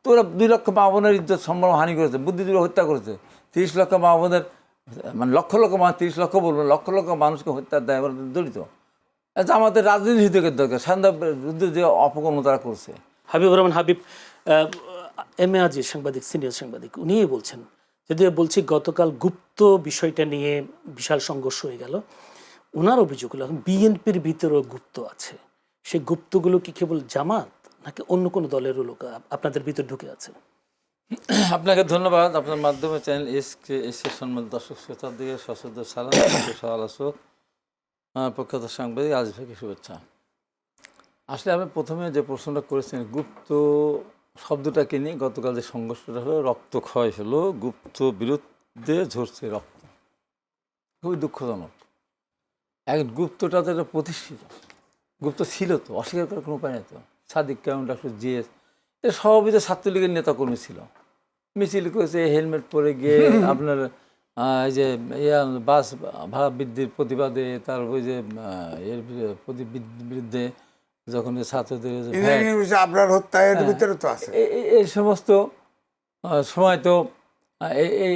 পুরো 2 লক্ষ মা বোনের ইজ্জত সম্মান হানি করেছে, বুদ্ধিজীবী হত্যা করেছে। 30 লক্ষ মা বোনের, মানে লক্ষ লক্ষ 30 লক্ষ বলবো, লক্ষ লক্ষ মানুষকে হত্যার দায় জড়িত। আমাদের রাজনীতি হিতকের দরকার, স্বাধীনতা যুদ্ধে যে অপকর্ম তারা করছে। হাবিবুর রহমান হাবিব, এম এ আজিজ সাংবাদিক, সিনিয়র সাংবাদিক, উনিই বলছেন, যদি বলছি গতকাল গুপ্ত বিষয়টা নিয়ে বিশাল সংঘর্ষ হয়ে গেল, ওনার অভিযোগ হলো বিএনপির ভিতরেও গুপ্ত আছে। সেই গুপ্তগুলো কি কেবল জামাত নাকি অন্য কোনো দলেরও লোক আপনাদের ভিতর ঢুকে আছে? আপনাকে ধন্যবাদ। আপনার মাধ্যমে চ্যানেল এসকে সম্মান দর্শক শ্রোতার দিকে সশ্রদ্ধ সালাম, সমালোচক প্রখ্যাত সাংবাদিক আজিজ ভাইকে শুভেচ্ছা। আসলে আমি প্রথমে যে প্রশ্নটা করেছেন গুপ্ত শব্দটাকে নিয়ে, গতকাল যে সংঘর্ষটা হলো, রক্তক্ষয় হলো, গুপ্ত বিরুদ্ধে ঝরছে রক্ত, খুবই দুঃখজনক। এক গুপ্তটা তো একটা প্রতিষ্ঠিত, গুপ্ত ছিল তো, অস্বীকার করার কোনো উপায় নেই তো। সাদিক কায়ুম, ডক্টর জিএস, এটা সবই তো ছাত্রলীগের নেতাকর্মী ছিল। মিছিল করেছে, হেলমেট পরে গিয়ে আপনার এই যে বাস ভাড়া বৃদ্ধির প্রতিবাদে, তার ওই যে এর বিরুদ্ধে যখন ছাত্রদের আপনার হত্যা এর ভিতরে তো আছে, এই সমস্ত সময় তো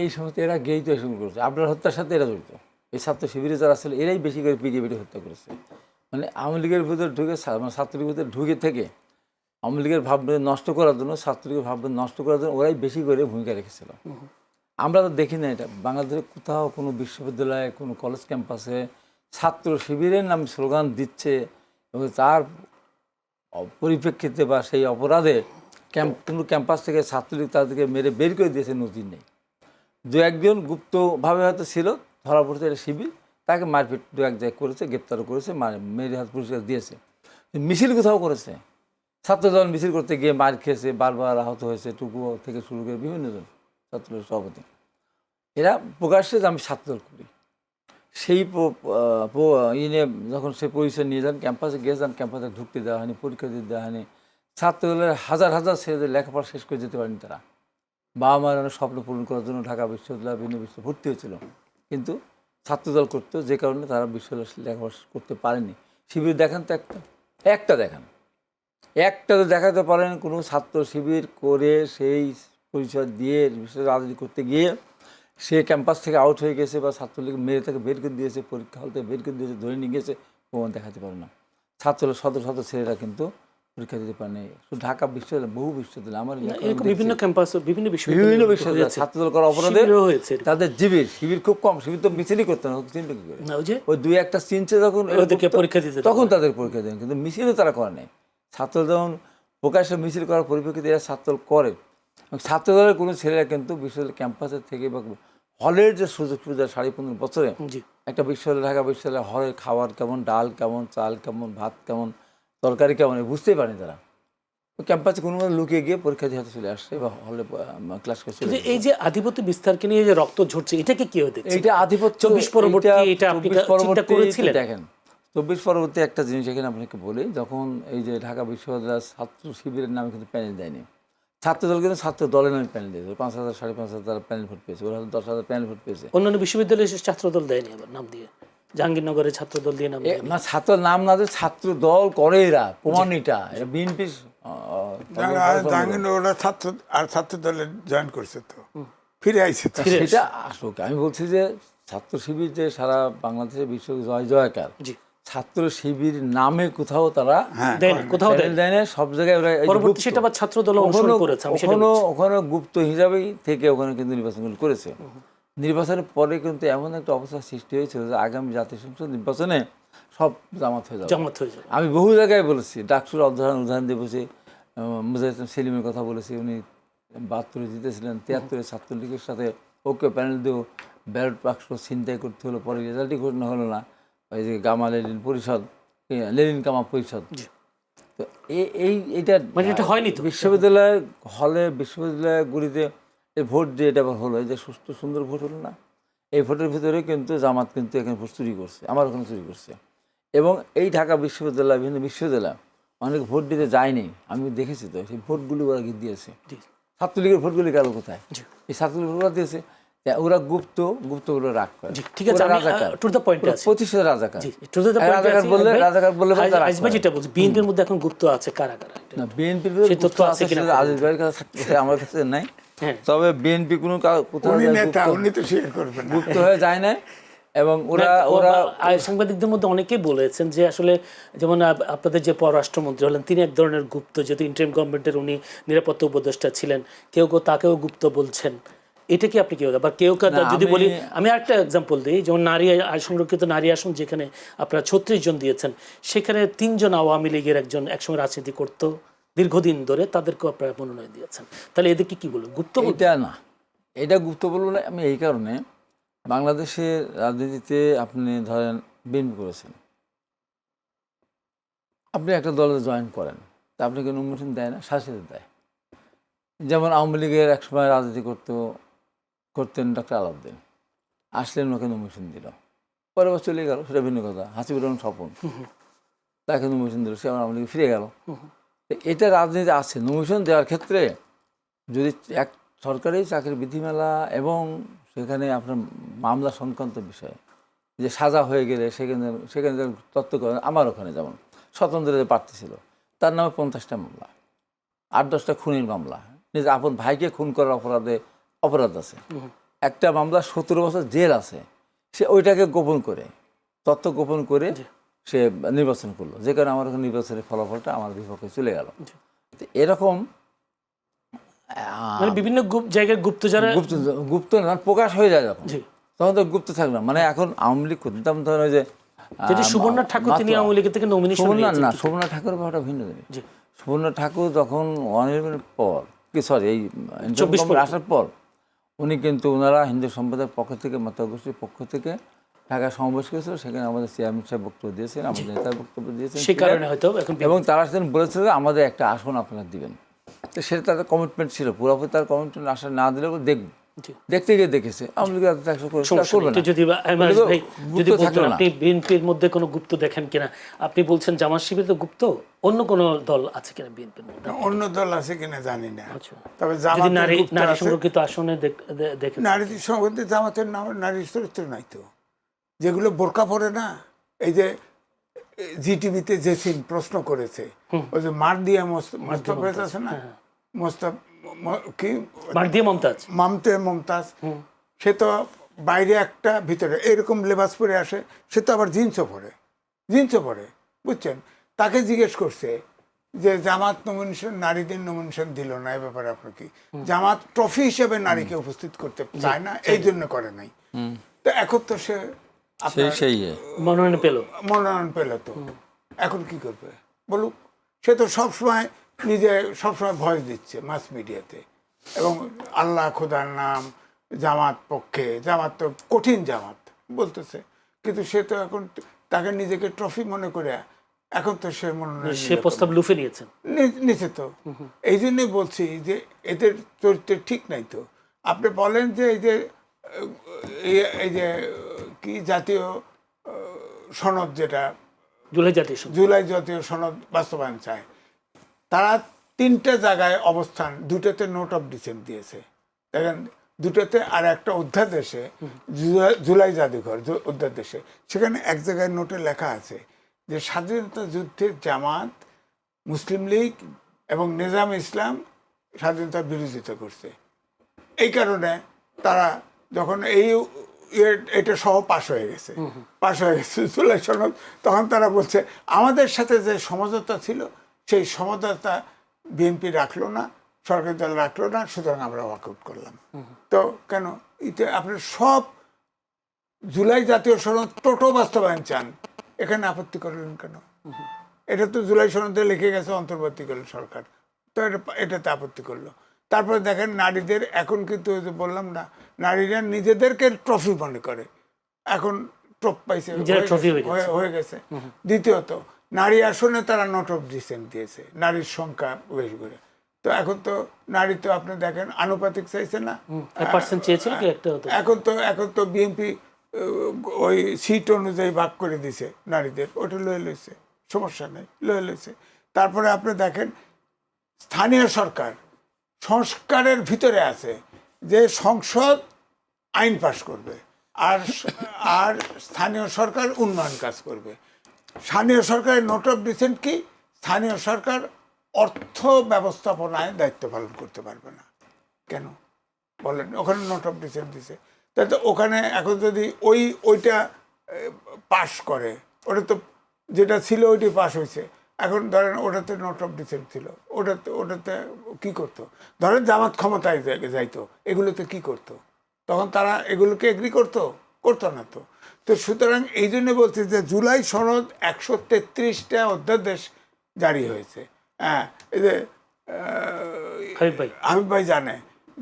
এই সমস্ত এরা গেই তো শুরু করেছে। আপনার হত্যার সাথে এরা জড়িত। এই ছাত্র শিবিরে যারা ছিল এরাই বেশি করে পিটিয়ে পিটিয়ে হত্যা করেছে। মানে আওয়ামী লীগের ভিতরে ঢুকে, মানে ছাত্রলীগের ভিতরে ঢুকে থেকে আওয়ামী লীগের ভাবনা নষ্ট করার জন্য, ছাত্রলীগের ভাবনা নষ্ট করার জন্য ওরাই বেশি করে ভূমিকা রেখেছিল। আমরা তো দেখি না এটা বাংলাদেশে কোথাও কোনো বিশ্ববিদ্যালয়ে, কোনো কলেজ ক্যাম্পাসে ছাত্র শিবিরের নামে স্লোগান দিচ্ছে এবং তার পরিপ্রেক্ষিতে বা সেই অপরাধে কোনো ক্যাম্পাস থেকে ছাত্রলীগ তাদেরকে মেরে বের করে দিয়েছে, নজির নেই। 2-1 গুপ্তভাবে হয়তো ছিল, ধরা পড়ছে এটা শিবির, তাকে মারপিট 2-1 জায়গায় করেছে, গ্রেপ্তারও করেছে, মেরে হাত পুরস্কার দিয়েছে। মিছিল কোথাও করেছে, ছাত্রদল মিছিল করতে গিয়ে মার খেয়েছে, বারবার আহত হয়েছে, টুকু থেকে শুরু করে বিভিন্ন জন ছাত্রদলের সভাপতি। এরা প্রকাশ্যে যে আমি ছাত্রদল করি, সেই নিয়ে যখন সে পরিচয় নিয়ে যান, ক্যাম্পাসে গিয়েছেন, ক্যাম্পাসে ঢুকতে দেওয়া হয়নি, পরীক্ষা দিতে দেওয়া হয়নি। ছাত্রদলের হাজার হাজার ছেলেদের লেখাপড়া শেষ করে যেতে পারেনি তারা। বাবা মায়ের অনেক স্বপ্ন পূরণ করার জন্য ঢাকা বিশ্ববিদ্যালয়, বিভিন্ন বিশ্ববিদ্যালয় ভর্তি হয়েছিল, কিন্তু ছাত্রদল করতো, যে কারণে তারা বিশ্ববিদ্যালয় লেখাপড়া করতে পারেনি। শিবির দেখান তো একটা দেখান, একটা তো দেখাতে পারেন কোনো ছাত্র শিবির করে সেই পরিচয় দিয়ে বিশ্ববিদ্যালয় রাজনীতি করতে গিয়ে সে ক্যাম্পাস থেকে আউট হয়ে গেছে বা ছাত্রলীগ মেরে তাকে বের করে দিয়েছে, পরীক্ষা হল থেকে বের করে দিয়েছে, ধরে নিয়ে গেছে, প্রমাণ দেখাতে পারে না। ছাত্রলীগ শত ছেলেরা কিন্তু পরীক্ষা দিতে পারেনি। শুধু ঢাকা বিশ্ববিদ্যালয়, বহু বিশ্ববিদ্যালয়, আমার বিভিন্ন ক্যাম্পাস, বিভিন্ন বিশ্ববিদ্যালয় ছাত্রদল করা অপরাধে তাদের শিবির খুব কম। শিবির তো মিছিলই করতে না, চিনবে কি করে? ওই 2-1টা চিনছে যখন পরীক্ষা দিতে, তখন তাদের পরীক্ষা দেন, কিন্তু মিছিলও তারা করে নাই। ছাত্র যখন প্রকাশ্যে মিছিল করার পরিপ্রেক্ষিতে এরা ছাত্রদল করে, ছাত্রদলের কোনো ছেলেরা কিন্তু বিশ্ববিদ্যালয় ক্যাম্পাসের থেকে বা হলের যে সুযোগ সুবিধা 15.5 বছরে একটা বিশ্ববিদ্যালয়, ঢাকা বিশ্ববিদ্যালয় হলের খাবার কেমন, ডাল কেমন, চাল কেমন, ভাত কেমন, তরকারি কেমন, বুঝতেই পারেনি তারা। ক্যাম্পাসে কোনো লুকিয়ে গিয়ে পরীক্ষা দিয়ে হাতে চলে আসছে বা হলে ক্লাস করছে। এই যে আধিপত্য বিস্তারকে নিয়ে যে রক্ত ঝরছে, এটা কি কেউ দেখছে? এটা আধিপত্য 24 পরবর্তী, এটা আপনি চিন্তা করেছিলেন? দেখেন 24 পরবর্তী একটা জিনিস এখানে আপনাকে বলি, যখন এই যে ঢাকা বিশ্ববিদ্যালয় ছাত্র শিবিরের নামে কিন্তু প্যানেল দেয়নি, ছাত্রদল কিন্তু ছাত্র দলের নামে প্যানেল দিয়েছে, 5,000 5,500 প্যানেল ভোট পেয়েছে, ওরা 10,000 প্যানেল ভোট পেয়েছে। অন্যান্য বিশ্ববিদ্যালয়ে ছাত্রদল দেয়নি আবার নাম দিয়ে, জাহাঙ্গীরনগরের ছাত্রদল দিয়ে নাম না, ছাত্র নাম না দিয়ে ছাত্র দল করে এরা, প্রমাণ এটা বিএনপি জাহাঙ্গীরনগরের ছাত্র আর ছাত্র দলে জয়েন করছে, তো ফিরে আইছে। সেটা আসুক, আমি বলছি যে ছাত্র শিবির যে সারা বাংলাদেশের বিশ্ব জয় জয়কার, ছাত্র শিবির নামে কোথাও তারা দেয় না, সব জায়গায় ওখানে গুপ্ত হিসাবেই থেকে ওখানে কিন্তু নির্বাচন করেছে। নির্বাচনের পরে কিন্তু এমন একটা অবস্থা সৃষ্টি হয়েছিল যে আগামী জাতীয় সংসদ নির্বাচনে সব জামাত হয়ে যাবে। আমি বহু জায়গায় বলেছি, ডাকসুর উদাহরণ দিয়ে বসে মুজাহিদ সেলিমের কথা বলেছি, উনি 72-এ জিতেছিলেন, 73-এ ছাত্রলীগের সাথে ওকে প্যানেল দিয়েও ব্যালট বাক্স ছিনতাই করতে হলো, পরে রেজাল্টই ঘোষণা হলো না। ওই যে গামা লেনিন পরিষদ, লেনিন কামা পরিষদ, তো এইটা হয়নি তো বিশ্ববিদ্যালয় হলে, বিশ্ববিদ্যালয়গুলিতে এই ভোট দিয়ে এটা হলো, এই যে সুস্থ সুন্দর ভোট হলো না, এই ভোটের ভিতরে কিন্তু জামাত কিন্তু এখানে ভোট চুরি করছে, আমার ওখানে চুরি করছে। এবং এই ঢাকা বিশ্ববিদ্যালয়, বিভিন্ন বিশ্ববিদ্যালয় অনেক ভোট দিতে যায়নি, আমি দেখেছি তো, সেই ভোটগুলি ওরা দিয়েছে। ছাত্রলীগের ভোটগুলি গেল কোথায়? এই ছাত্রলীগের ভোট দিয়েছে। ওরা গুপ্ত গুলো রাগ করে। জি, ঠিক আছে, আমি টু দ্য পয়েন্টে আছি। প্রতিশোধ রাজাকার। জি, টু দ্য পয়েন্টে রাজাকার আছি। বললে আইজ ভাই যেটা বলছি, বিএনপির মধ্যে এখন গুপ্ত আছে কারা কারা? না, বিএনপির সেই তথ্য আছে কিনা? আজিজ ভাইয়ের কাছে থাকতে আমার কাছে নাই। হ্যাঁ। তবে বিএনপি কোনো কোথাও উনি নেতা, উনি তো শেয়ার করবেন না। গুপ্ত হয়ে যায় না। এবং ওরা সাংবাদিকদের মধ্যে অনেকেই বলেছেন যে আসলে যেমন আপনাদের যে পররাষ্ট্রমন্ত্রী হলেন তিনি এক ধরনের গুপ্ত, যেহেতু ইন্টারিম গভর্নমেন্টের উনি নিরাপত্তা উপদেষ্টা ছিলেন, কেউ কেউ তাকেও গুপ্ত বলছেন। এটা কি আপনি কি আবার কেউ যদি বলি, আমি একটা এক্সাম্পল দিই, যেমন নারী সংরক্ষিত নারী আসন যেখানে আপনারা 36 জন দিয়েছেন, সেখানে 3 জন আওয়ামী লীগের একজন একসময় রাজনীতি করতো দীর্ঘদিন ধরে, তাদেরকেও আপনারা মনোনয়ন দিয়েছেন। তাহলে এদেরকে কি বলবো, গুপ্ত? এটা না, এটা গুপ্ত বলবো না আমি এই কারণে, বাংলাদেশের রাজনীতিতে আপনি ধরেন বিএনপি করেছেন, আপনি একটা দলে জয়েন করেন, তা আপনাকে নমিনেশন দেয় না, শাসিত দেয়। যেমন আওয়ামী লীগের একসময় রাজনীতি করতেন ডক্টর আলাউদ্দিন, আসলেন, ওকে নমিনেশন দিল, পরে বছর চলে গেল, সেটা ভিন্ন কথা। হাসিবুর রহমান স্বপন, তাকে নমিনেশন দিল, সে আমার আওয়ামী লীগে ফিরে গেল। এটা রাজনীতি আছে। নমিনেশন দেওয়ার ক্ষেত্রে যদি এক সরকারি চাকরির বিধিমালা এবং সেখানে আপনার মামলা সংক্রান্ত বিষয়, যে সাজা হয়ে গেলে সেখানে তত্ত্ব করেন, আমার ওখানে যেমন স্বতন্ত্র প্রার্থী ছিল, তার নামে 50টা মামলা, 8-10টা খুনের মামলা, নিজে আপন ভাইকে খুন করার অপরাধ আছে, একটা মামলা 17 বছর জেল আছে, সে ওইটাকে গোপন করে, তথ্য গোপন করে সে নির্বাচন করলো, যে কারণে আমার ওখানে নির্বাচনের ফলাফলটা আমার বিপক্ষে চলে গেল। এরকম মানে বিভিন্ন জায়গায় গুপ্ত যারা গুপ্ত না, প্রকাশ হয়ে যায় যখন, তখন তো গুপ্ত থাকবে। মানে এখন আওয়ামী লীগ করতে ধরেন ওই যে সুবর্ণা ঠাকুর, তিনি আওয়ামী লীগ থেকে নমিনেশন না, সুবর্ণা ঠাকুর ব্যাপারটা ভিন্ন জিনিস। সুবর্ণা ঠাকুর তখন অনির্বাচনের পর আসার পর উনি কিন্তু ওনারা হিন্দু সম্প্রদায়ের পক্ষ থেকে, মাতা গোষ্ঠীর পক্ষ থেকে ঢাকা সমাবেশ করেছিল, সেখানে আমাদের চেয়ারম্যান সাহেব বক্তব্য দিয়েছেন, আমাদের নেতার বক্তব্য দিয়েছেন, সেই কারণে হয়তো এবং তারা সেদিন বলেছিল যে আমাদের একটা আসন আপনারা দিবেন। তো সেটা তাদের কমিটমেন্ট ছিল, পুরোপুরি তার কমিটমেন্ট আসা না দিলেও দেখব, দেখতে গিয়ে দেখেছে আওয়ামী লীগ আপনি বিএনপির মধ্যে কোনো গুপ্ত দেখেন কিনা? আপনি বলছেন জামাত শিবির তো গুপ্ত, অন্য কোন দল আছে কিনা বিএনপির মধ্যে? অন্য দল আছে কিনা জানি না, তবে নারী সংরক্ষিত আসনে দেখেন, নারী সংরক্ষিত জামাতের নারী চরিত্র নাই তো, যেগুলো বোরকা পরে না। এই যে জিটিভিতে যে সিন প্রশ্ন করেছে, ওই যে মারদিয়া মোস্তফা আছে না, কি মমতাজ, সে তো বাইরে একটা ভিতরে এরকম লেবাস পরে আসে, সে তো আবার জিন্সও পরে, বুঝছেন? তাকে জিজ্ঞেস করছে যে জামাত নারীদের নমিনেশন দিল না, এ ব্যাপারে আপনার কি? জামাত ট্রফি হিসেবে নারীকে উপস্থিত করতে চায় না, এই জন্য করে নাই। তো এখন তো সে মনোনয়ন পেল, তো এখন কি করবে বলুক? সে তো সবসময় সবসময় ভয়েস দিচ্ছে মাস মিডিয়াতে, এবং আল্লাহ খোদার নাম, জামাত পক্ষে, জামাত তো কঠিন জামাত বলতেছে, কিন্তু সে তো এখন তাকে নিজেকে ট্রফি মনে করে এখন তো সে প্রস্তাব লুফে নিচে তো। এই জন্যই বলছি যে এদের চরিত্র ঠিক নাই। তো আপনি বলেন যে এই যে কি জাতীয় সনদ, যেটা জুলাই জাতীয় সনদ বাস্তবায়ন চায়, তারা 3টে জায়গায় অবস্থান, 2টোতে নোট অফ ডিসেন্ট দিয়েছে, দেখেন 2টোতে, আর একটা অধ্যাদেশে, জুলাই জাদুঘর অধ্যাদেশে, সেখানে এক জায়গায় নোটে লেখা আছে যে স্বাধীনতা যুদ্ধে জামাত, মুসলিম লীগ এবং নিজাম ইসলাম স্বাধীনতার বিরোধিতা করছে। এই কারণে তারা যখন এটা সহ পাশ হয়ে গেছে জুলাই সনদ, তখন তারা বলছে আমাদের সাথে যে সমঝোতা ছিল সেই সমঝোতা বিএনপি রাখলো না, সরকারি দল রাখলো না, সুতরাং আমরা ওয়াকআউট করলাম। তো কেন এটা আপনার সব জুলাই জাতীয় সনদ টোটো বাস্তবায়ন চান, এখানে আপত্তি করলেন কেন? এটা তো জুলাই সনদে লিখে গেছে অন্তর্বর্তীকালীন সরকার, তো এটাতে আপত্তি করলো। তারপরে দেখেন নারীদের এখন কিন্তু বললাম না, নারীরা নিজেদেরকে ট্রফি মনে করে, এখন ট্রফ পাইছে হয়ে গেছে। দ্বিতীয়ত নারী আসনে তারা নোট অফ ডিসেন্ট দিয়েছে, নারীর সংখ্যা বেশি করে। তো এখন তো নারী তো আপনি দেখেন আনুপাতিক চাইছে না, এখন তো বিএনপি ওই সিট অনুযায়ী ভাগ করে দিছে নারীদের, ওটা লয়ে লইছে, সমস্যা নেই, লয়ে লইছে। তারপরে আপনি দেখেন স্থানীয় সরকার সংস্কারের ভিতরে আছে, যে সংসদ আইন পাশ করবে, আর আর স্থানীয় সরকার উন্নয়ন কাজ করবে। স্থানীয় সরকারের নোট অফ ডিসেন্ট কি? স্থানীয় সরকার অর্থ ব্যবস্থাপনায় দায়িত্ব পালন করতে পারবে না। কেন বলেন? ওখানে নোট অফ ডিসেন্ট দিছে, তাতে ওখানে এখন যদি ওইটা পাশ করে, ওটা তো যেটা ছিল ওইটি পাশ হয়েছে, এখন ধরেন ওটাতে নোট অফ ডিসেন্ট ছিল, ওটাতে কি করতো? ধরেন জামাত ক্ষমতায় যাইতো, এগুলোতে কি করতো? তখন তারা এগুলোকে এগ্রি করতো না তো। তো সুতরাং এই জন্য বলছি যে জুলাই সনদ 133টা অধ্যাদেশ জারি হয়েছে। হ্যাঁ, এই যে হাবিব ভাই জানে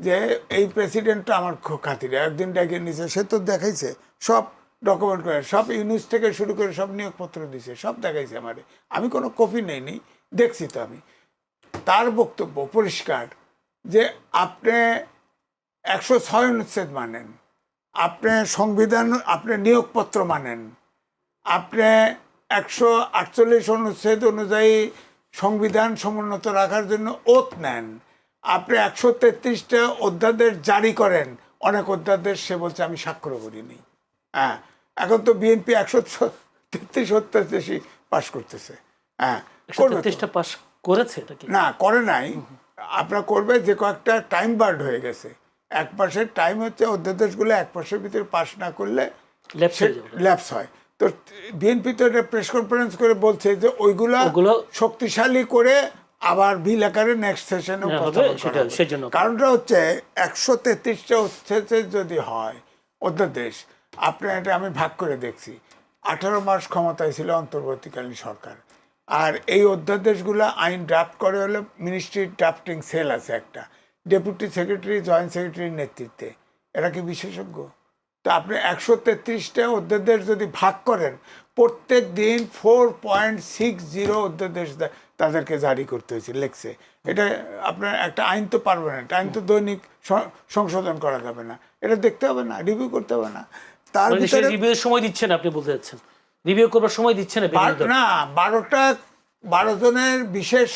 যে এই প্রেসিডেন্টটা আমার খাতিরে একদিন ডেকে নিছে, সে তো দেখাইছে সব ডকুমেন্ট করে, সব ইউনিস থেকে শুরু করে সব নিয়োগপত্র দিছে, সব দেখাইছে আমারে। আমি কোনো কপি নেইনি, দেখছি তো আমি। তার বক্তব্য পরিষ্কার যে আপনি 106 অনুচ্ছেদ মানেন, আপনি সংবিধান, আপনি নিয়োগপত্র মানেন, আপনি 148 অনুচ্ছেদ অনুযায়ী সংবিধান সমুন্নত রাখার জন্য ওথ নেন, আপনি 133টা অধ্যাদেশ জারি করেন। অনেক অধ্যাদেশ সে বলছে আমি স্বাক্ষর করিনি। হ্যাঁ, এখন তো বিএনপি 133 অধ্যাদেশই পাশ করতেছে। হ্যাঁ, পাশ করেছে না, করে নাই। আপনার করবে যে কয়েকটা টাইম বার্ড হয়ে গেছে। এক মাসের টাইম হচ্ছে, অধ্যাদেশগুলো এক মাসের ভিতরে পাশ না করলে ল্যাপস হয়। তো বিএনপি তো এটা প্রেস কনফারেন্স করে বলছে যে ওইগুলো শক্তিশালী করে আবার বিল আকারে নেক্সট সেশনে কারণটা হচ্ছে 133টা অধ্যাদেশ যদি হয় অধ্যাদেশ, আপনার এটা আমি ভাগ করে দেখছি, 18 মাস ক্ষমতায় ছিল অন্তর্বর্তীকালীন সরকার। আর এই অধ্যাদেশগুলো আইন ড্রাফট করে হলে মিনিস্ট্রি ড্রাফটিং সেল আছে একটা, ডেপুটি সেক্রেটারি, জয়েন্ট সেক্রেটারির নেতৃত্বে। এরা কি বিশেষজ্ঞ? তো আপনি 133টা অধ্যাদেশ যদি ভাগ করেন, প্রত্যেক দিন 4.60 অধ্যাদেশ তাদেরকে জারি করতে হয়েছে, লেখছে। এটা আপনার একটা আইন তো পারমানেন্ট আইন, তো দৈনিক সংশোধন করা যাবে না, এটা দেখতে হবে না, রিভিউ করতে হবে না। তার ভিতরে রিভিউ সময় দিচ্ছেন আপনি বলতে যাচ্ছেন, রিভিউ করবার সময় দিচ্ছে না? 12 জনের বিশেষ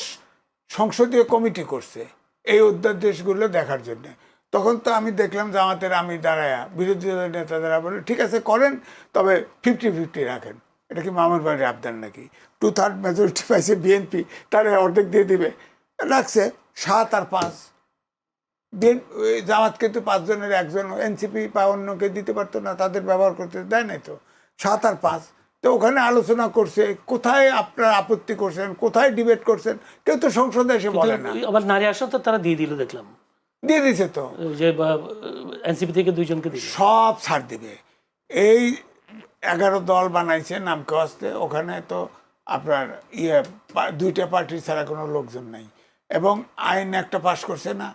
সংসদীয় কমিটি করছে এই অধ্যাদেশগুলো দেখার জন্য। তখন তো আমি দেখলাম জামাতের আমি দাঁড়ায়া বিরোধী দলের নেতারা বলে ঠিক আছে করেন, তবে 50-50 রাখেন। এটা কি মামুর বাড়ির আবদার নাকি? 2/3 মেজরিটি পাইছে বিএনপি, তারা অর্ধেক দিয়ে দিবে, রাখছে 7 আর 5। জামাত কিন্তু 5 জনের একজন, এনসিপি বা অন্যকে দিতে পারতো না, তাদের ব্যবহার করতে দেয় নাই তো। 7 আর 5, তো ওখানে আলোচনা করছে, কোথায় আপনারা আপত্তি করছেন, কোথায় ডিবেট করছেন, কেউ তো সংসদে এসে বলে না। আবার নারী আসন তো তারা দিয়ে দিল, দেখলাম দিয়ে দিছে তো, যে এনসিপি থেকে 2 জনকে দিবে, সব ছাড় দিবে। এই 11 দল বানাইছে নামকে আসতে, ওখানে তো আপনার 2টা পার্টি ছাড়া কোনো লোকজন নাই, এবং আইন একটা পাশ করছে না,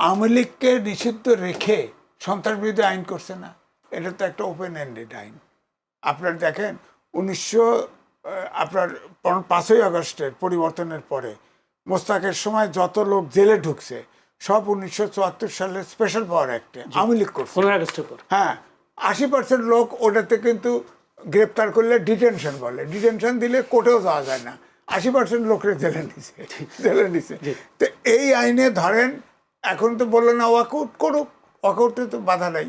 আওয়ামী লীগকে নিষিদ্ধ রেখে সন্ত্রাস বিরোধী আইন করছে না। এটা তো একটা ওপেন এন্ডেড আইন। আপনার দেখেন 5ই আগস্টের পরিবর্তনের পরে মোস্তাকের সময় যত লোক জেলে ঢুকছে সব 1974 সালের স্পেশাল পাওয়ার অ্যাক্টে আওয়ামী লীগ করছে। 15 আগস্টের পর, হ্যাঁ, 80% লোক ওটাতে কিন্তু গ্রেপ্তার করলে ডিটেনশন বলে, ডিটেনশন দিলে কোর্টেও যাওয়া যায় না, 80% লোকরে জেলে নিছে। তো এই আইনে ধরেন এখন তো বললো না ওয়াকআউট করুক, ওয়াকআউটে তো বাধা নাই,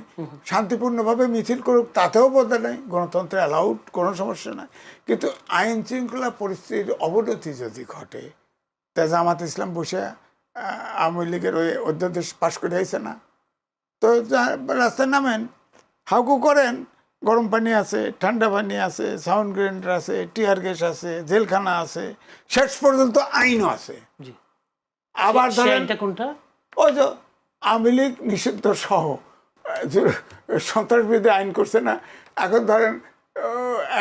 শান্তিপূর্ণভাবে মিছিল করুক, তাতেও বাধা নাই, গণতন্ত্রে অ্যালাউড, কোনো সমস্যা নাই। কিন্তু আইন শৃঙ্খলা পরিস্থিতির অবনতি যদি ঘটে, তা জামাত ইসলাম বসে আওয়ামী লীগের ওই অধ্যাদেশ পাশ করে আইছে না, তো রাস্তায় নামেন, হাউকু করেন, গরম পানি আছে, ঠান্ডা পানি আছে, সাউন্ড গ্রেনেড আছে, টিয়ার গ্যাস আছে, জেলখানা আছে, শেষ পর্যন্ত আইনও আছে। আবার ধরেন কোনটা, ওই যে আওয়ামী লীগ নিষিদ্ধ সহ সন্ত্রাস বিরোধী আইন করছে না, এখন ধরেন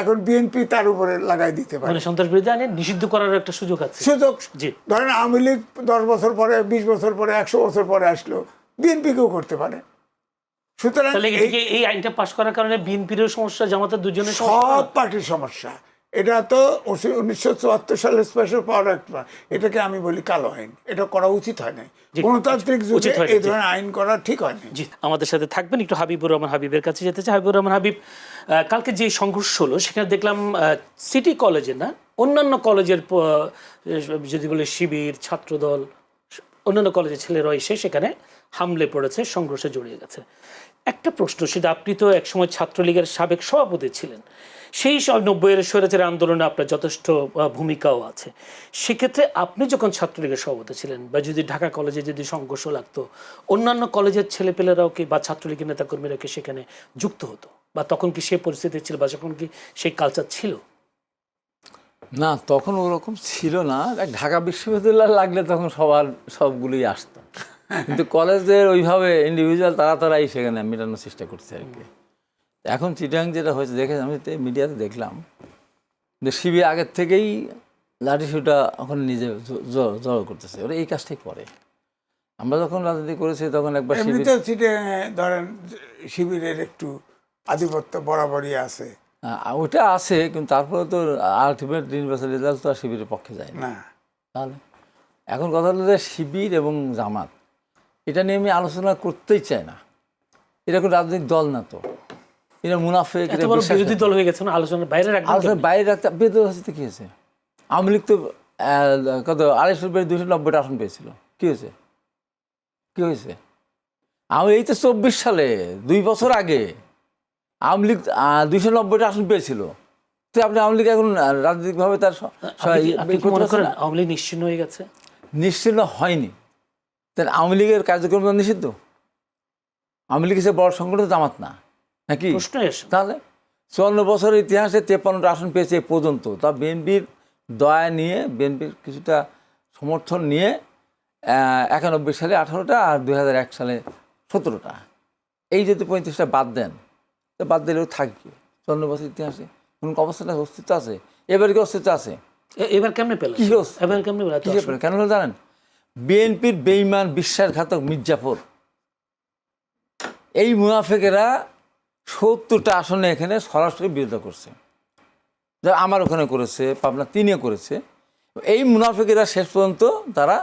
এখন বিএনপি তার উপরে লাগাই দিতে পারে, সন্ত্রাস বিরোধী আইন নিষিদ্ধ করার একটা সুযোগ আছে। ধরেন আওয়ামী লীগ 10 বছর পরে, 20 বছর পরে, 100 বছর পরে আসলো, বিএনপিকেও করতে পারে। সুতরাং এই আইনটা পাশ করার কারণে বিএনপির সমস্যা, জামাতের দুজনের সব পার্টির সমস্যা। এটা তো 1974 সালের স্পেশাল পাওয়ার অ্যাক্ট, এটাকে আমি বলি কালো আইন, এটা করা উচিত হয় না, গণতান্ত্রিক যুগে এই ধরনের আইন করা ঠিক হয় না। জি, আমাদের সাথে থাকবেন একটু হাবিবুর রহমান হাবিবের কাছে যেতে চাই। হাবিবুর রহমান হাবিব, কালকে যে সংঘর্ষ হলো সেখানে দেখলাম সিটি কলেজে না, অন্যান্য কলেজের যদি বলে শিবির, ছাত্রদল, অন্যান্য কলেজের ছেলেরা এসে সেখানে হামলে পড়েছে, সংঘর্ষে জড়িয়ে গেছে। একটা প্রশ্ন, সেটা আপনি তো একসময় ছাত্রলীগের সাবেক সভাপতি ছিলেন, সেই সব 90-এর স্বৈরাচারী আন্দোলনে আপনার যথেষ্ট ভূমিকাও আছে। সেক্ষেত্রে আপনি যখন ছাত্রলীগের সভাপতি ছিলেন বা যদি ঢাকা কলেজে যদি সংঘর্ষ লাগতো, অন্যান্য কলেজের ছেলেপেলেরাও কি বা ছাত্রলীগের নেতাকর্মীরা কি সেখানে যুক্ত হতো, বা তখন কি সেই পরিস্থিতি ছিল, বা যখন কি সেই কালচার ছিল? না, তখন ওরকম ছিল না। ঢাকা বিশ্ববিদ্যালয় লাগলে তখন সবগুলোই আসতো, কিন্তু কলেজের ওইভাবে ইন্ডিভিজুয়াল তারাই সেখানে মেটানোর চেষ্টা করছে আর কি। এখন চিটাং যেটা হয়েছে দেখে আমি মিডিয়াতে দেখলাম যে শিবির আগের থেকেই লাঠিসুটা ওখানে নিজে জড়ো করতেছে, ওরা এই কাজটাই করে। আমরা যখন রাজনীতি করেছি তখন একবার এমনিতে চিটাগাঙে ধরেন শিবিরের একটু আধিপত্য বরাবরই আছে। ওইটা আছে, কিন্তু তারপরে তো আলটিমেট নির্বাচন রেজাল্ট তো আর শিবিরের পক্ষে যায় না। তাহলে এখন কথা হলো যে শিবির এবং জামাত এটা নিয়ে আমি আলোচনা করতেই চাই না। এটা কোনো রাজনৈতিক দল না, তো এটা মুনাফেক, এটা বিরোধী দল হয়ে গেছে না, আলোচনার বাইরে রাখবেন। আলোচনার বাইরে রাখতে বিরোধী হচ্ছে কি হয়েছে? আওয়ামী লীগ তো কত 290 আসন পেয়েছিল, কি হয়েছে? কি হয়েছে? আমি এই তো 24 সালে 2 বছর আগে আওয়ামী লীগ 290 আসন পেয়েছিল। তো আপনি আওয়ামী লীগ এখন রাজনৈতিকভাবে তার মনে করেন আওয়ামী লীগ নিশ্চিহ্ন হয়ে গেছে? নিশ্চিহ্ন হয়নি। তাহলে আওয়ামী লীগের কার্যক্রম নিষিদ্ধ? আওয়ামী লীগ হিসেবে বড় সংগঠন জামাত না নাকি? তাহলে 54 বছরের ইতিহাসে 53টা আসন পেয়েছে এ পর্যন্ত। তা বিএনপির দয়া নিয়ে, বিএনপির কিছুটা সমর্থন নিয়ে 91 সালে 18টা আর 2001 সালে 17টা। এই যদি 35টা বাদ দেন, তো বাদ দিলেও থাকবে 54 বছর ইতিহাসে কোন অবস্থাটা অস্তিত্ব আছে? এবার কি অস্তিত্ব আছে? এবার কেমনে পেল? এবার কেমনে পেল? কেন হলো জানেন? বিএনপির বেঈমান বিশ্বাসঘাতক মির্জাফর, এই মুনাফেকেরা 70টা আসনে এখানে সরাসরি বিরোধিতা করছে। যারা আমার ওখানে করেছে, পাবনা 3-এ করেছে। এই মুনাফেকেরা শেষ পর্যন্ত তারা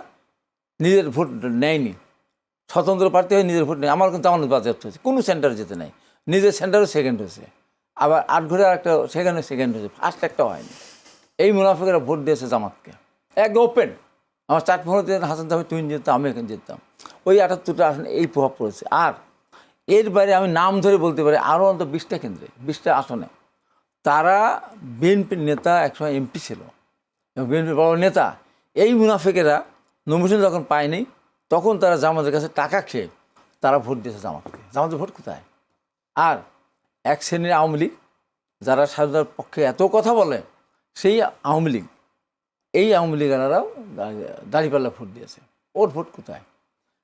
নিজের ভোট নেয়নি, স্বতন্ত্র প্রার্থী হয়ে নিজের ভোট নেই। আমার কিন্তু আমার বাজেয়াপ্ত হয়েছে, কোনো সেন্টারে যেতে নাই। নিজের সেন্টারও সেকেন্ড হয়েছে, আবার 8 ঘরে আরেকটা সেখানে সেকেন্ড হয়েছে, ফার্স্ট একটাও হয়নি। এই মুনাফেকেরা ভোট দিয়েছে জামাতকে একদম ওপেন। আমার 4-15 দিন হাসান তাহলে তুই যেতাম, আমি এখানে যেতাম। ওই 78টা আসনে এই প্রভাব পড়েছে। আর এর বাইরে আমি নাম ধরে বলতে পারি আরও অন্তত 20টা কেন্দ্রে, 20টা আসনে তারা বিএনপির নেতা একসময় এমপি ছিল, বিএনপির বড় নেতা। এই মুনাফেকেরা নমিনেশন যখন পায়নি, তখন তারা জামাতের কাছে টাকা খেয়ে তারা ভোট দিয়েছে জামাতকে। জামাতের ভোট কোথায়? আর এক শ্রেণীর আওয়ামী লীগ যারা স্বাধীনতার পক্ষে এত কথা বলে, সেই আওয়ামী লীগ, এই আওয়ামী লীগেরাও দাঁড়িপাল্লা ভোট দিয়েছে। ওর ভোট কোথায়?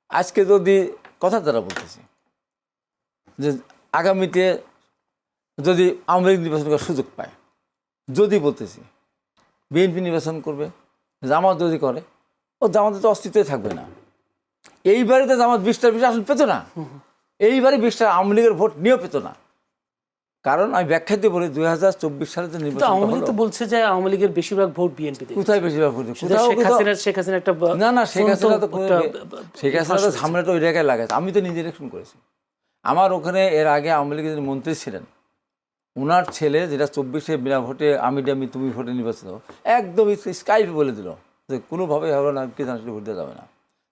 আজকে যদি কথা তারা বলতেছি যে আগামীতে যদি আওয়ামী লীগ নির্বাচন করার সুযোগ পায়, যদি বলতেছি বিএনপি নির্বাচন করবে, জামাত যদি করে, ও জামাতের তো অস্তিত্বই থাকবে না। এইবারে তো জামাত 20টার বেশি আসন পেত না, এইবারে 20টা আওয়ামী লীগের ভোট নিয়েও পেত না। কারণ আমি ব্যাখ্যা দিয়ে বলি 2024 সালে যে নির্বাচন, আওয়ামী লীগ তো বলছে যে আওয়ামী লীগের বেশিরভাগ ভোট বিএনপি। কোথায় বেশিরভাগ ভোট? শেখ হাসিনা একটা না শেখ হাসিনা তো ঝামেলাটা ওই জায়গায় লাগাচ্ছে। আমি তো নিজে ইলেকশন করেছি। আমার ওখানে এর আগে আওয়ামী লীগের মন্ত্রী ছিলেন, ওনার ছেলে যেটা 24-এ বিনা ভোটে আমি তুমি ভোটে নির্বাচিত, একদম স্কাইপ বলে দিল যে কোনোভাবেই হবে না, কি জানি ভোট দেওয়া যাবে না।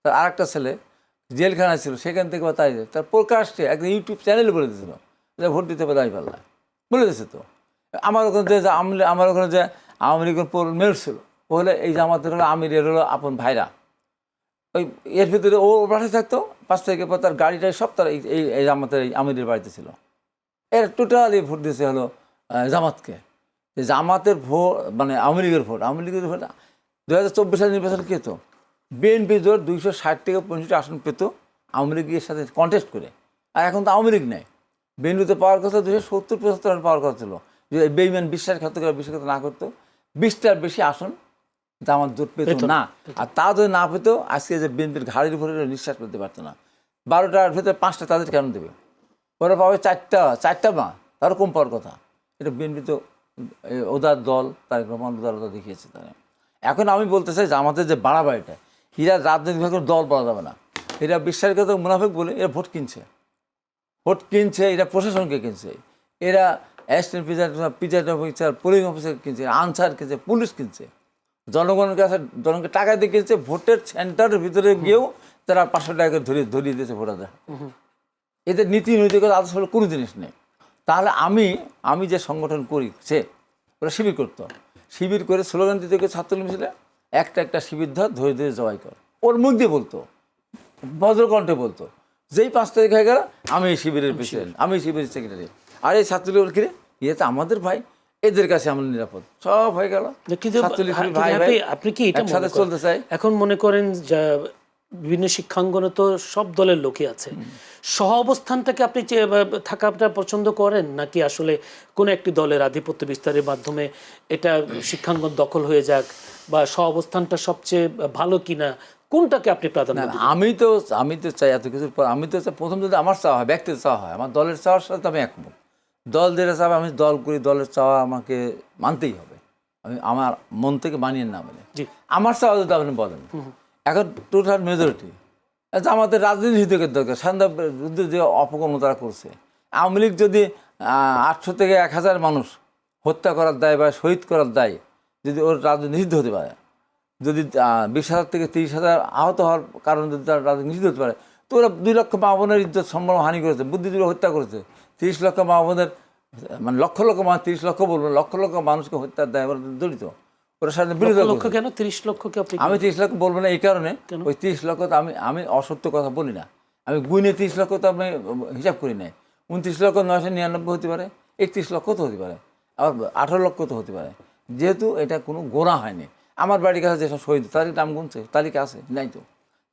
তার আরেকটা ছেলে জেলখানায় ছিল, সেখান থেকে তাই তার প্রকাশ্যে একদম ইউটিউব চ্যানেলে বলে দিয়েছিল যে ভোট দিতে হবে দাঁড়িয়ে পাল্লা বলে দিয়েছে। তো আমার ওখানে যে আমার ওখানে যে আওয়ামী লীগের মেল ছিল, ও হলে এই যে আমাদের হলো আমির, এর হলো আপন ভাইরা, ওই এর ভিতরে ও বাসায় থাকতো। 5 তারিখের পর তার গাড়িটাই সব তার এই জামাতের এই আমিরের বাড়িতে ছিল। এর টোটালি ভোট দিয়েছে হলো জামাতকে। জামাতের ভোট মানে আওয়ামী লীগের ভোট, আওয়ামী লীগের ভোট 2024 সালের নির্বাচন কী হতো? বিএনপি জোট 260 থেকে 65 আসন পেত আওয়ামী লীগের সাথে কন্টেস্ট করে। আর এখন তো আওয়ামী লীগ নেই, বিএনপিতে পাওয়ার কথা 270-75 পাওয়ার কথা ছিল। যদি বেইমান বিশ্বাসঘাতকরা না করতো, 20টার বেশি আসন জামাত জোট পেত না। আর তা যদি না পেতো, আজকে যে বিএনপির ঘাড়ির উপরে নিঃশ্বাস পেতে পারতো না। 12টার ভেতরে 5টা তাদের কেন দেবে? ওরা পাবে 4টা বা তারও কম পাওয়ার কথা। এটা বিএনপি তো ওদার দল, তারেক রহমান উদারতা দেখিয়েছে তারা। এখন আমি বলতে চাই জামাতের যে বাড়াবাড়িটা, এরা রাজনৈতিকভাবে দল বলা যাবে না, এরা বিশ্বাসঘাতক মুনাফিক বলে এরা ভোট কিনছে, এরা প্রশাসনকে কিনছে, এরা assistant presiding officer, polling officer কিনছে, আনসার কিনছে, পুলিশ কিনছে, জনগণের কাছে জনগণকে টাকা দিয়ে কিনছে। ভোটের সেন্টারের ভিতরে গিয়েও তারা 500 টাকা করে ধরিয়ে দিয়েছে ভোটারদের। এদের নীতি নৈতিকতা আদর্শ হলো কোনো জিনিস নেই। তাহলে আমি যে সংগঠন করি ওরা শিবির করতো, শিবির করে স্লোগান দিতে গিয়ে ছাত্রলীগ মিছিলে একটা শিবির ধরে ধরে জবাই কর, ওর মুখ দিয়ে বলতো, বজ্রকণ্ঠে বলতো, যেই 5 তারিখ হয়ে গেল আমি এই শিবিরের প্রেসিডেন্ট, আমি শিবিরের সেক্রেটারি, আর এই ছাত্রলীগের কিরে ইয়ে তো আমাদের ভাই, এদের কাছে আমরা নিরাপদ, সব হয়ে গেল। কিন্তু ভাই ভাই আপনি কি এটা একসাথে চলতে চাই। এখন মনে করেন বিভিন্ন শিক্ষাঙ্গনে তো সব দলের লোকই আছে, সহ অবস্থানটাকে আপনি থাকাটা পছন্দ করেন, নাকি আসলে কোন একটি দলের আধিপত্য বিস্তারের মাধ্যমে এটা শিক্ষাঙ্গন দখল হয়ে যাক, বা সহ অবস্থানটা সবচেয়ে ভালো কিনা, কোনটাকে আপনি প্রাধান্য দেন? আমি তো চাই এত কিছুর পর আমি তো চাই প্রথম যদি আমার চাওয়া হয়, ব্যক্তির চাওয়া হয়, আমার দলের চাওয়ার সাথে আমি একমত। দল যেটা চাওয়া আমি দল করি, দলের চাওয়া আমাকে মানতেই হবে, আমি আমার মন থেকে মানিয়ে না বলে আমার চাওয়া যদি আপনি বলেন। এখন টোটাল মেজরিটি আমাদের রাজনীতির দরকার, শান্তার বিরুদ্ধে যে অপকর্ম তারা করছে, আওয়ামী লীগ যদি 800 থেকে 1000 মানুষ হত্যা করার দায় বা শহীদ করার দায় যদি ওর রাজনীতি নিষিদ্ধ হতে পারে, যদি 20,000 থেকে 30,000 আহত হওয়ার কারণে যদি তারা রাজনীতি নিষিদ্ধ হতে পারে, তো ওরা 2 লক্ষ মা বোনের ইজ্জত সম্মান হানি করেছে, বুদ্ধিজীবী হত্যা করেছে, 30 লক্ষ মা বোনের মানে লক্ষ 30 লক্ষ বলবো, লক্ষ মানুষকে হত্যার দায় ওরা জড়িত, ওরা সাথে বিরোধিতা লক্ষ কেন 30 লক্ষ কে আপনি? আমি 30 লক্ষ বলবো না এই কারণে, ওই 30 লক্ষ তো আমি অসত্য কথা বলি না, আমি গুণে 30 লক্ষ তো আমি হিসাব করি নাই, 29,999 হতে পারে, 31 লক্ষ তো হতে পারে, আবার 18 লক্ষ তো হতে পারে, যেহেতু এটা কোনো গোনা হয়নি। আমার বাড়ির কাছে যেসব শহীদ তারিখ নাম গুনছে, তালিকা আছে নাই তো,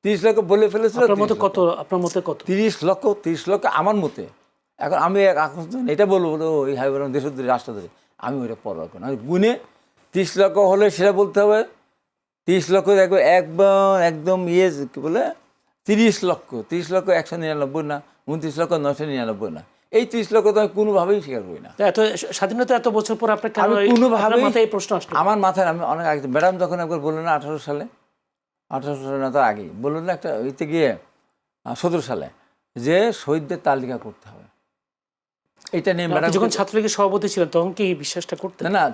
30 লক্ষ বলে ফেলেছিল। আপনার মতে কত? আপনার মতে কত? 30 লক্ষ আমার মতে। এখন আমি এটা বলবো ওই হাইবার দেশদ্রোহী রাষ্ট্রদ্রোহী, আমি ওইটা পরোয়া করি না, আমি গুনে 30 লক্ষ হলে সেটা বলতে হবে, 30 লক্ষ একদম কি বলে 30 লক্ষ 199 না, 29,999 না, এই 30 লক্ষ তো আমি কোনোভাবেই স্বীকার করি না। এত স্বাধীনতা এত বছর পর আপনার কেন কোনোভাবেই মাথায় এই প্রশ্ন আসলো? আমার মাথায় আমি অনেক আগে ম্যাডাম যখন একবার বললেন না 18 সালে না তার আগেই বললেন না একটা ওইতে গিয়ে 17 সালে যে শহীদদের তালিকা করতে হবে, এটা নিয়ে ম্যাডাম যখন ছাত্রলীগের সভাপতি ছিলেন তখন কি এই বিশ্বাসটা করতেন? না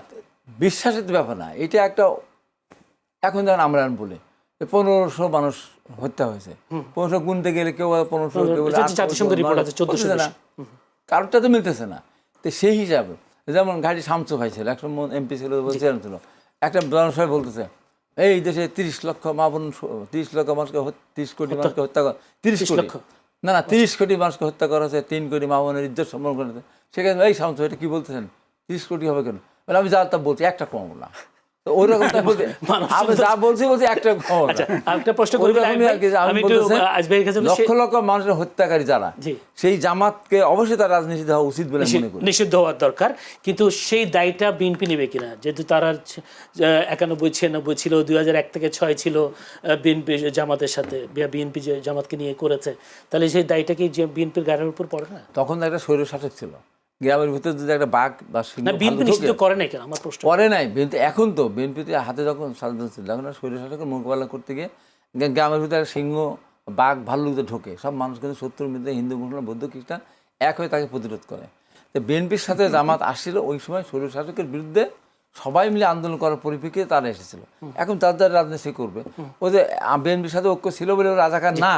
বিশ্বাসের ব্যাপার না, এটা একটা এখন যেমন আমরা বলি 1500 মানুষ হত্যা হয়েছে, 1500 গুনতে গেলে কেউ 1500, কেউ জাতিসংঘ রিপোর্ট আছে 1400 না, কারণটা তো মিলতেছে না। তো সেই হিসাবে যেমন ঘাটি শামসু ভাই ছিল, একটা এমপি ছিল, বলছিলাম ছিল, একটা জনসভায় বলতেছে এই দেশে 30 লক্ষ মা বোন, 30 লক্ষ মানুষকে 30 কোটি মানুষকে হত্যা করা, 30 কোটি না 30 কোটি মানুষকে হত্যা করা হয়েছে, 3 কোটি মা বোনের ইজ্জত সম্মান করেছে। সেখানে এই শামসু এটা কি বলতেছেন, 30 কোটি হবে কেন? মানে আমি যা তা বলছি, একটা কম না, তো ওই রকম আমি যা বলছি একটা কম। একটা প্রশ্ন করি, লক্ষ লক্ষ মানুষের হত্যাকারী যারা, সেই জামাতকে অবশ্যই তার রাজনীতি হওয়া উচিত বলে মনে করি, নিষিদ্ধ হওয়ার দরকার। কিন্তু সেই দায়টা বিএনপি নেবে কিনা? যেহেতু তারা 91-96 ছিল, 2001 থেকে 6 ছিল বিএনপি জামাতের সাথে, বিএনপি যে জামাতকে নিয়ে করেছে, তাহলে সেই দায়টা কি বিএনপির গাড়ির উপর পড়ে না? তখন একটা স্বৈরশাসক ছিল, গ্রামের ভিতরে যদি একটা বাঘ বা সিংহ বিএনপি নিষিদ্ধ করে নাই কেন আমার প্রশ্ন? করে নাই বিএনপি, এখন তো বিএনপিতে হাতে যখন স্বাধীনতা ছিল, এখন স্বৈরশাসকের মোকাবেলা করতে গিয়ে গ্রামের ভিতরে সিংহ বাঘ ভাল্লুক ঢোকে, সব মানুষ কিন্তু শত্রুর মধ্যে হিন্দু মুসলমান বৌদ্ধ খ্রিস্টান এক হয়ে তাকে প্রতিরোধ করে। তো বিএনপির সাথে জামাত আসছিল, ওই সময় স্বৈরশাসকের বিরুদ্ধে সবাই মিলে আন্দোলন করার পরিপ্রেক্ষিতে তারা এসেছিল। এখন তার রাজনীতি করবে, ও যে বিএনপির সাথে ঐক্য ছিল বলে রাজাকার না।